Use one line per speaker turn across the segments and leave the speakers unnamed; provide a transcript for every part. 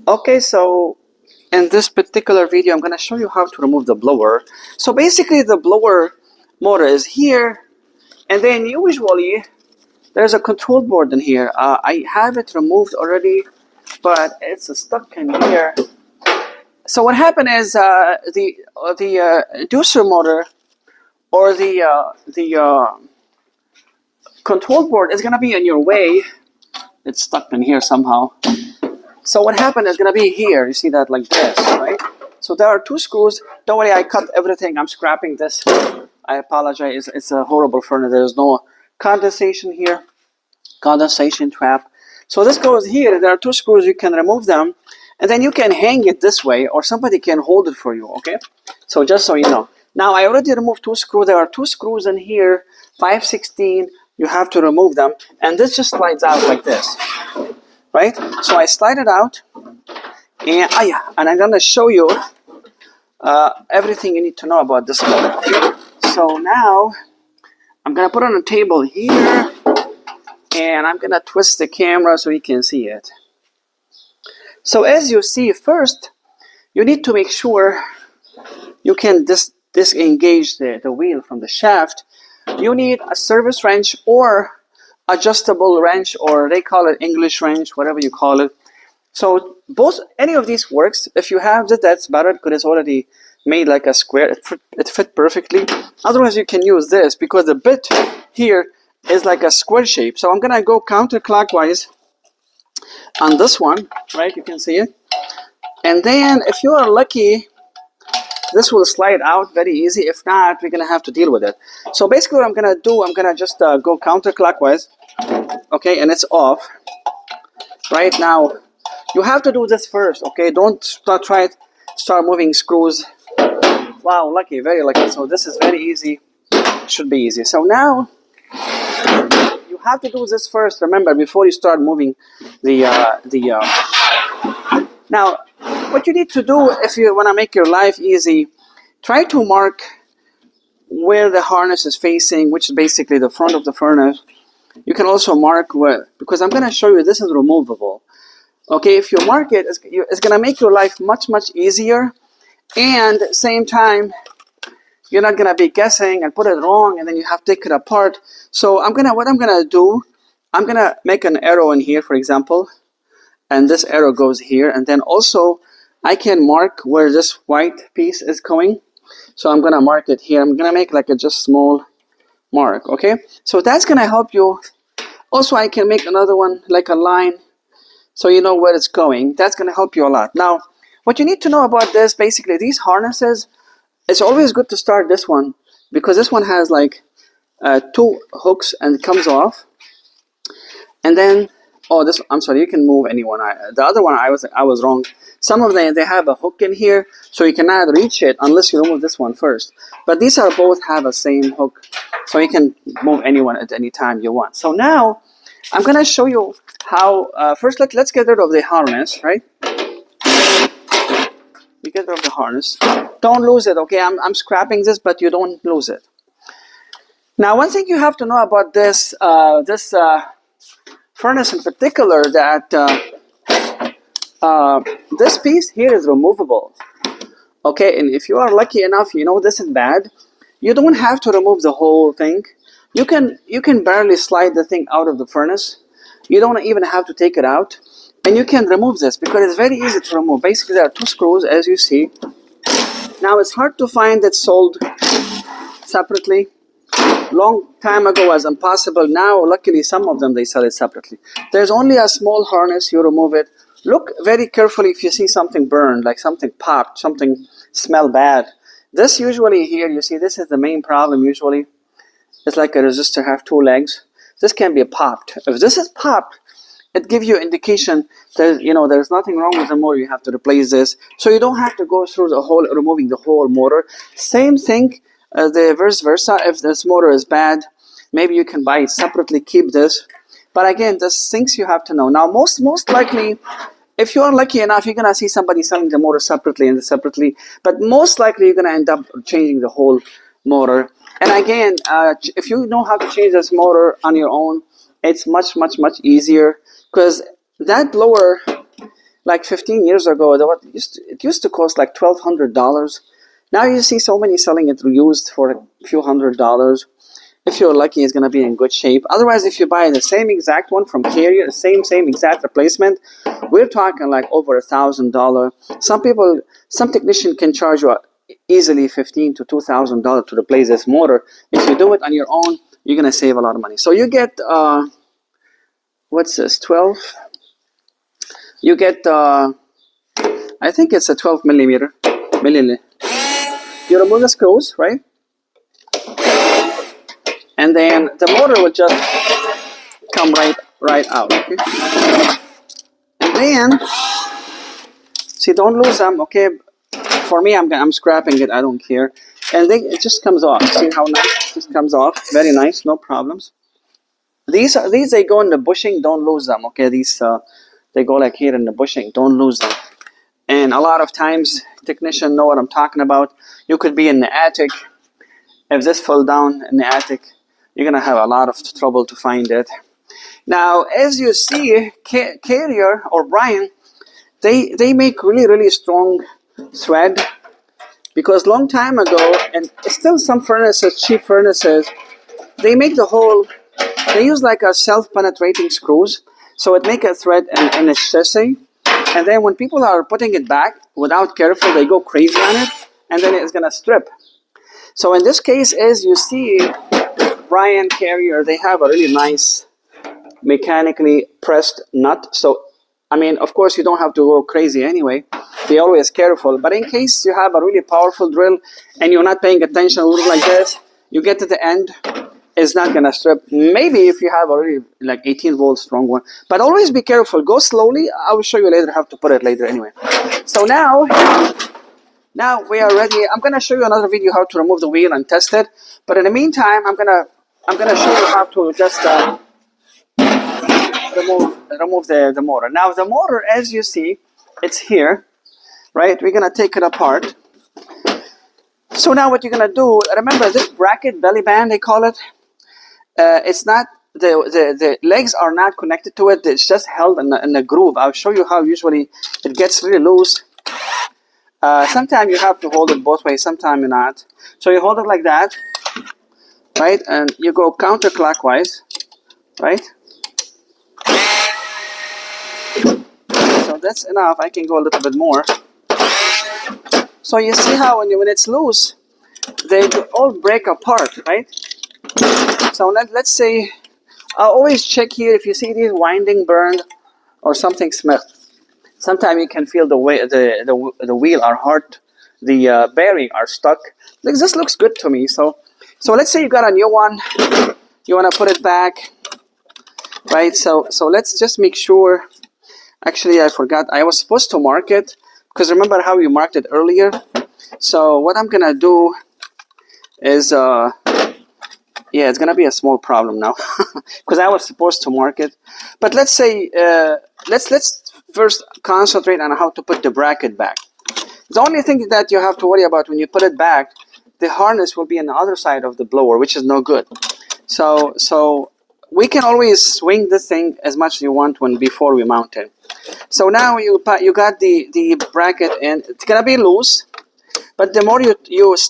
Okay, so in this particular video, I'm going to show you how to remove the blower. So basically, the blower motor is here, and then usually there's a control board in here. I have it removed already, but it's stuck in here. So what happened is the inducer motor or the control board is going to be in your way. It's stuck in here somehow. So what happened is going to be here. You see that like this, right? So there are two screws. Don't worry, I cut everything. I'm scrapping this. I apologize. It's a horrible furnace. There's no condensation here. Condensation trap. So this goes here. There are two screws. You can remove them. And then you can hang it this way, or somebody can hold it for you, okay? So just so you know. Now, I already removed two screws. There are two screws in here, 5/16. You have to remove them. And this just slides out like this, right? So I slide it out. And I'm going to show you everything you need to know about this motor. So now, I'm going to put it on a table here. And I'm going to twist the camera so you can see it. So as you see, first, you need to make sure you can disengage the wheel from the shaft. You need a service wrench or adjustable wrench, or they call it English wrench, whatever you call it. So any of these works. If you have it, that's better because it's already made like a square. It fit perfectly. Otherwise, you can use this because the bit here is like a square shape. So I'm going to go counterclockwise on this one, right? You can see it. And then if you are lucky, this will slide out very easy. If not, we're going to have to deal with it. So basically what I'm going to do, I'm going to just go counterclockwise. Okay, and it's off. Right now, you have to do this first, okay? Don't start moving screws. Wow, lucky, very lucky. So this is very easy. Should be easy. So now, you have to do this first, remember, before you start moving Now, what you need to do if you want to make your life easy, try to mark where the harness is facing, which is basically the front of the furnace. You can also mark where, because I'm going to show you this is removable. Okay, if you mark it, it's going to make your life much, much easier. And at the same time, you're not going to be guessing and put it wrong, and then you have to take it apart. So what I'm going to do, I'm going to make an arrow in here, for example. And this arrow goes here. And then also, I can mark where this white piece is going. So I'm going to mark it here. I'm going to make like a just small mark, okay? So that's going to help you. Also, I can make another one, like a line, so you know where it's going. That's going to help you a lot. Now, what you need to know about this, basically, these harnesses, it's always good to start this one because this one has like two hooks and it comes off. And then, I'm sorry, you can move any one. The other one, I was wrong. Some of them, they have a hook in here, so you cannot reach it unless you remove this one first. But these are both have a same hook, so you can move anyone at any time you want. So now, I'm going to show you how, first let's get rid of the harness, right? You get rid of the harness. Don't lose it, okay? I'm scrapping this, but you don't lose it. Now, one thing you have to know about this, furnace in particular, that this piece here is removable. Okay, and if you are lucky enough, you know this is bad, you don't have to remove the whole thing. You can barely slide the thing out of the furnace. You don't even have to take it out. And you can remove this because it's very easy to remove. Basically, there are two screws, as you see. Now, it's hard to find it sold separately. Long time ago was impossible. Now, luckily, some of them, they sell it separately. There's only a small harness. You remove it. Look very carefully if you see something burned, like something popped, something smell bad. This usually here, you see, this is the main problem usually. It's like a resistor have two legs. This can be popped. If this is popped, it gives you indication that there's nothing wrong with the motor. You have to replace this, so you don't have to go through removing the whole motor. Same thing, the vice versa. If this motor is bad, maybe you can buy it separately. Keep this, but again, there's things you have to know. Now, most likely, if you are lucky enough, you're gonna see somebody selling the motor separately and separately. But most likely, you're gonna end up changing the whole motor. And again, if you know how to change this motor on your own, it's much, much, much easier because that blower like 15 years ago, it used to cost like $1,200. Now you see so many selling it used for a few $100s. If you're lucky, it's going to be in good shape. Otherwise, if you buy the same exact one from Carrier, same exact replacement, we're talking like over $1,000. Some technician can charge you easily $1,500 to $2,000 to replace this motor. If you do it on your own, you're going to save a lot of money. So you get, what's this, 12? You get, I think it's a 12 millimeter. You remove the screws, right? And then the motor will just come right out, okay? And then, see, don't lose them, okay? For me, I'm scrapping it, I don't care. And then it just comes off. See how nice it just comes off? Very nice, no problems. These they go in the bushing, don't lose them, okay? These they go like here in the bushing, don't lose them. And a lot of times, technicians know what I'm talking about. You could be in the attic. If this fell down in the attic, you're going to have a lot of trouble to find it. Now, as you see, Carrier or Bryant, they make really strong thread, because long time ago, and still some furnaces, cheap furnaces, they make the whole, they use like a self-penetrating screws, so it make a thread in its chassis, and then when people are putting it back without careful, they go crazy on it, and then it's going to strip. So in this case, as you see, Bryant, Carrier, they have a really nice mechanically pressed nut. So, I mean, of course, you don't have to go crazy anyway. Be always careful. But in case you have a really powerful drill and you're not paying attention, a little like this, you get to the end, it's not going to strip. Maybe if you have a really like 18 volt strong one. But always be careful. Go slowly. I will show you later how to put it later anyway. So now we are ready. I'm going to show you another video how to remove the wheel and test it. But in the meantime, I'm gonna show you how to just remove the motor. Now the motor, as you see, it's here, right? We're gonna take it apart. So now what you're gonna do? Remember this bracket, belly band, they call it. It's not the legs are not connected to it. It's just held in the groove. I'll show you how usually it gets really loose. Sometimes you have to hold it both ways. Sometimes you're not. So you hold it like that. Right, and you go counterclockwise, right? So that's enough. I can go a little bit more. So you see how when it's loose, they all break apart, right? So let's say, I'll always check here if you see these winding burned or something smell. Sometimes you can feel the way the wheel are hard, the bearing are stuck. Like, this looks good to me. So let's say you got a new one, you want to put it back, right? So let's just make sure. Actually, I forgot. I was supposed to mark it, because remember how you marked it earlier? So what I'm going to do is, yeah, it's going to be a small problem now, because I was supposed to mark it. But let's say, let's first concentrate on how to put the bracket back. The only thing that you have to worry about when you put it back, the harness will be on the other side of the blower, which is no good. So we can always swing this thing as much as you want before we mount it. So now you got the bracket in. It's gonna be loose, but the more you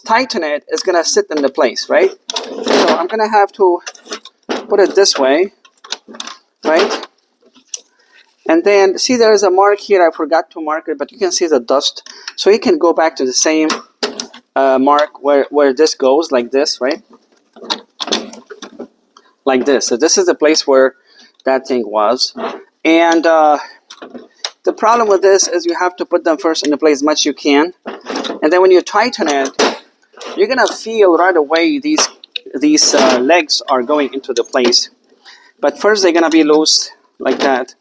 tighten it, it's gonna sit in the place, right? So I'm gonna have to put it this way, right? And then see there is a mark here. I forgot to mark it, but you can see the dust. So you can go back to the same mark where this goes, like this, right? Like this. So this is the place where that thing was. And the problem with this is you have to put them first in the place as much as you can. And then when you tighten it, you're gonna feel right away these legs are going into the place. But first they're gonna be loose like that.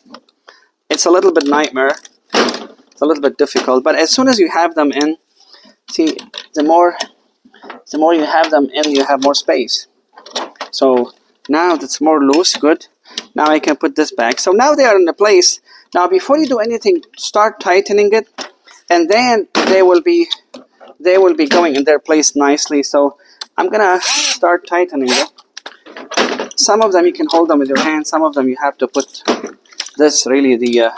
It's a little bit nightmare. It's a little bit difficult. But as soon as you have them in, see, the more you have them in, you have more space. So now that's more loose, good. Now I can put this back. So now they are in the place. Now before you do anything, start tightening it, and then they will be going in their place nicely. So I'm gonna start tightening it. Some of them you can hold them with your hand. Some of them you have to put this really the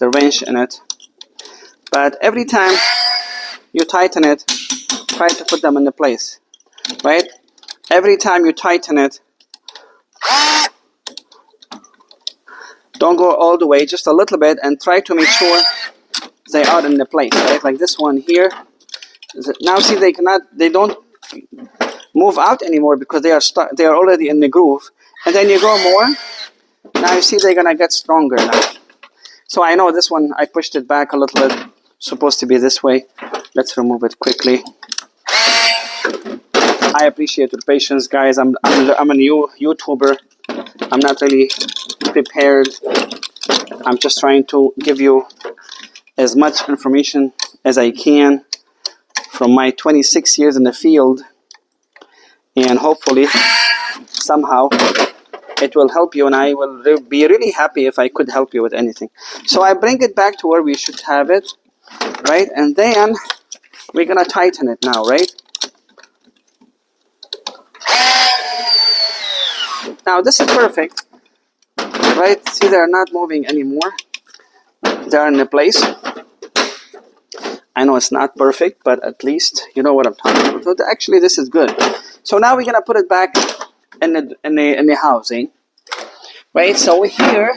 the wrench in it. But every time you tighten it, try to put them in the place, right? Every time you tighten it, don't go all the way, just a little bit, and try to make sure they are in the place, right? Like this one here. Now see, they don't move out anymore because they are stuck. They are already in the groove. And then you go more. Now you see they're gonna get stronger now. So I know this one, I pushed it back a little bit. Supposed to be this way. Let's remove it quickly. I appreciate your patience, guys. I'm a new YouTuber. I'm not really prepared. I'm just trying to give you as much information as I can from my 26 years in the field, and hopefully somehow it will help you, and I will be really happy if I could help you with anything. So I bring it back to where we should have it, right? And then we're gonna tighten it now, right? Now this is perfect, right? See, they're not moving anymore. They're in the place. I know it's not perfect, but at least you know what I'm talking about. So actually, this is good. So now we're gonna put it back in the housing, right? So here,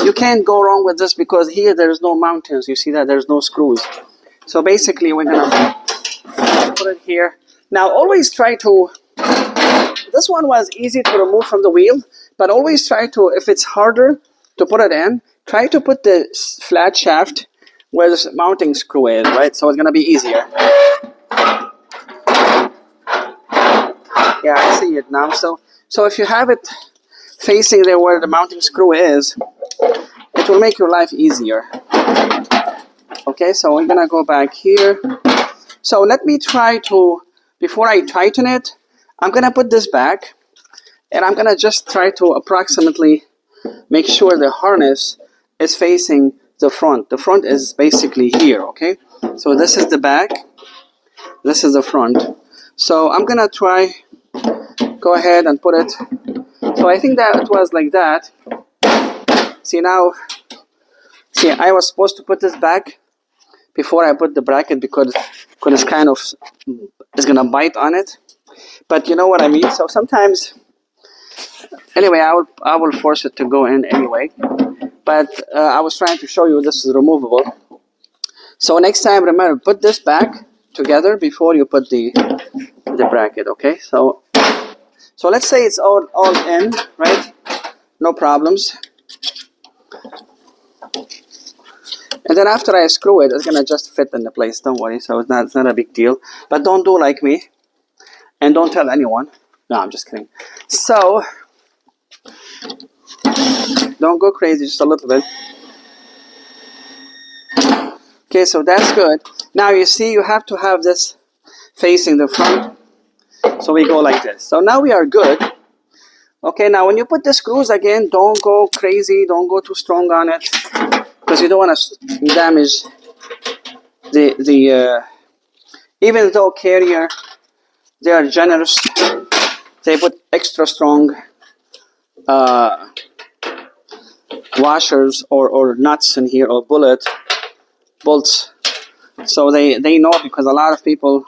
you can't go wrong with this because here there's no mountains. You see that there's no screws. So basically, we're gonna put it here. Now, always try to. This one was easy to remove from the wheel, but always try to, if it's harder to put it in, try to put the flat shaft where the mounting screw is, right? So it's going to be easier. Yeah, I see it now. So if you have it facing there where the mounting screw is, it will make your life easier. Okay, so we're going to go back here. So let me try to, before I tighten it, I'm going to put this back, and I'm going to just try to approximately make sure the harness is facing the front. The front is basically here, okay? So this is the back, this is the front. So I'm going to try, go ahead and put it. So I think that it was like that. See now, see, I was supposed to put this back before I put the bracket because it's kind of, it's going to bite on it. But you know what I mean? So sometimes, anyway, I will force it to go in anyway. But I was trying to show you this is removable. So next time, remember, put this back together before you put the bracket, okay? So let's say it's all in, right? No problems. And then after I screw it, it's gonna just fit in the place. Don't worry. So it's not a big deal. But don't do like me, and don't tell anyone. No, I'm just kidding. So don't go crazy, just a little bit. Okay, so that's good. Now you see you have to have this facing the front. So we go like this. So now we are good. Okay, now when you put the screws again, don't go crazy, don't go too strong on it, because you don't want to damage the even though Carrier, they are generous, they put extra strong washers or nuts in here, or bolts. So they know, because a lot of people,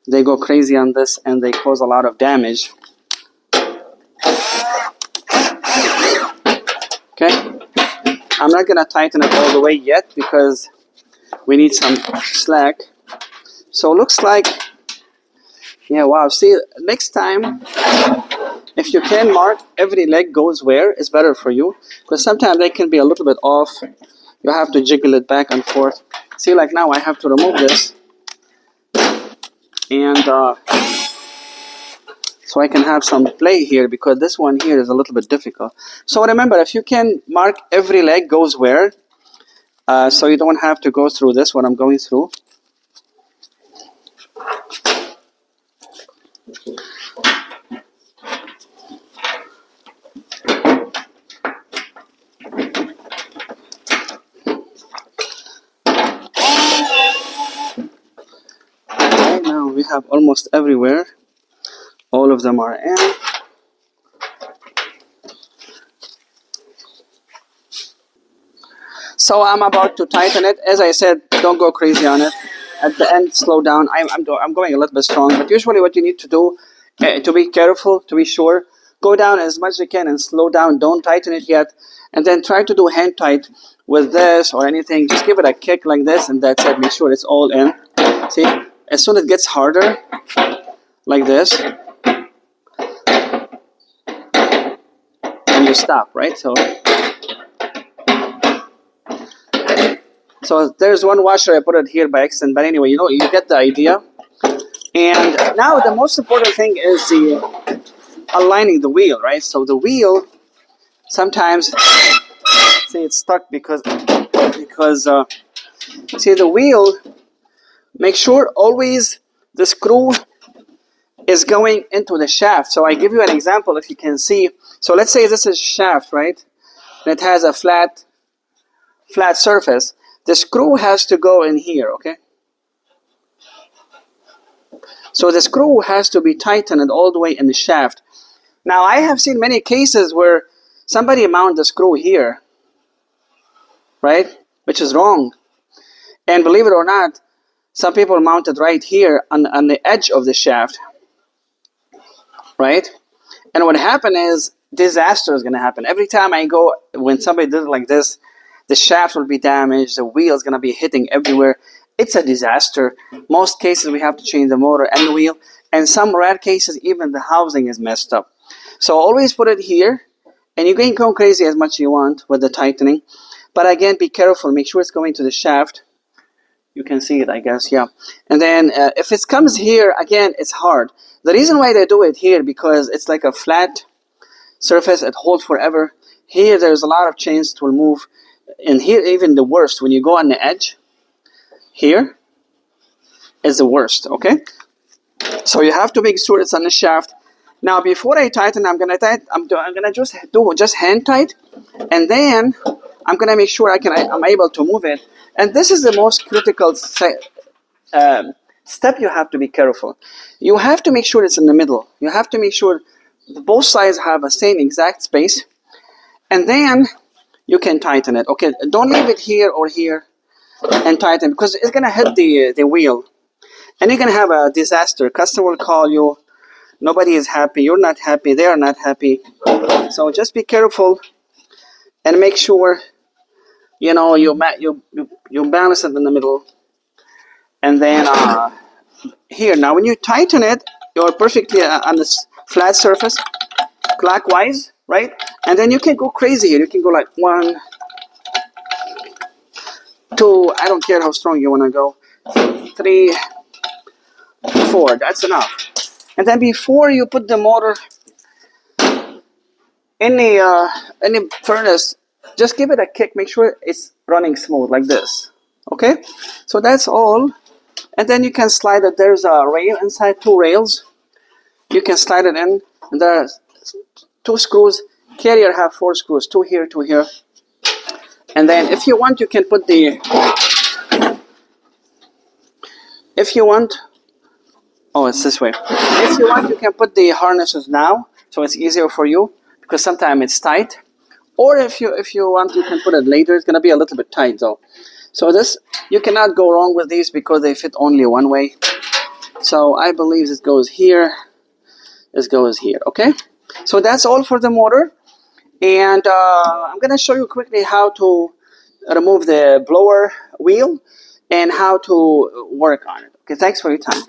they go crazy on this and they cause a lot of damage. Okay, I'm not gonna tighten it all the way yet because we need some slack. So looks like, yeah, wow. See, next time, if you can mark every leg goes where, is better for you, because sometimes they can be a little bit off. You have to jiggle it back and forth. See, like now I have to remove this, and so I can have some play here, because this one here is a little bit difficult. So remember, if you can mark every leg goes where, so you don't have to go through this, what I'm going through. Okay, now we have almost everywhere. All of them are in. So I'm about to tighten it. As I said, don't go crazy on it. At the end, slow down. I'm going a little bit strong, but usually what you need to do to be careful, to be sure, go down as much as you can and slow down. Don't tighten it yet, and then try to do hand tight with this or anything. Just give it a kick like this, and that's it. Make sure it's all in. See, as soon as it gets harder, like this, and you stop, right? So there's one washer, I put it here by accident, but anyway, you get the idea. And now the most important thing is the aligning the wheel, right? So the wheel, sometimes, see, it's stuck because see, the wheel, make sure always the screw is going into the shaft. So I give you an example if you can see. So let's say this is shaft, right? And it has a flat surface. The screw has to go in here, okay? So the screw has to be tightened all the way in the shaft. Now I have seen many cases where somebody mounted the screw here, right? Which is wrong. And believe it or not, some people mount it right here on the edge of the shaft, right? And what happened is disaster is going to happen. Every time I go, when somebody does it like this, the shaft will be damaged, the wheel is going to be hitting everywhere. It's a disaster. Most cases we have to change the motor and the wheel, and some rare cases even the housing is messed up. So always put it here, and you can go crazy as much as you want with the tightening. But again, be careful, make sure it's going to the shaft. You can see it, I guess, yeah. And then if it comes here, again, it's hard. The reason why they do it here, because it's like a flat surface, it holds forever. Here, there's a lot of chance it will move. And here, even the worst, when you go on the edge, here is the worst, okay? So you have to make sure it's on the shaft. Now, before I tighten, I'm gonna just do hand tight, and then I'm gonna make sure I'm able to move it. And this is the most critical step you have to be careful. You have to make sure it's in the middle. You have to make sure both sides have the same exact space, and then you can tighten it. Okay, don't leave it here or here and tighten, because it's gonna hit the wheel, and you're gonna have a disaster. Customer will call you. Nobody is happy. You're not happy. They are not happy. So just be careful and make sure you balance it in the middle. And then here, now when you tighten it, you're perfectly on this flat surface, clockwise, right? And then you can go crazy here. You can go like 1, 2, I don't care how strong you want to go, 3, 4, that's enough. And then before you put the motor in the furnace, just give it a kick, make sure it's running smooth like this, okay? So that's all. And then you can slide it. There's a rail inside, 2 rails. You can slide it in, and there are 2 screws. Carrier have 4 screws, 2 here, 2 here. And then if you want, you can put it's this way. If you want, you can put the harnesses now, so it's easier for you, because sometimes it's tight. Or if you want, you can put it later. It's going to be a little bit tight though. So this, you cannot go wrong with these because they fit only one way. So I believe this goes here. This goes here, okay? So that's all for the motor. And I'm going to show you quickly how to remove the blower wheel and how to work on it. Okay, thanks for your time.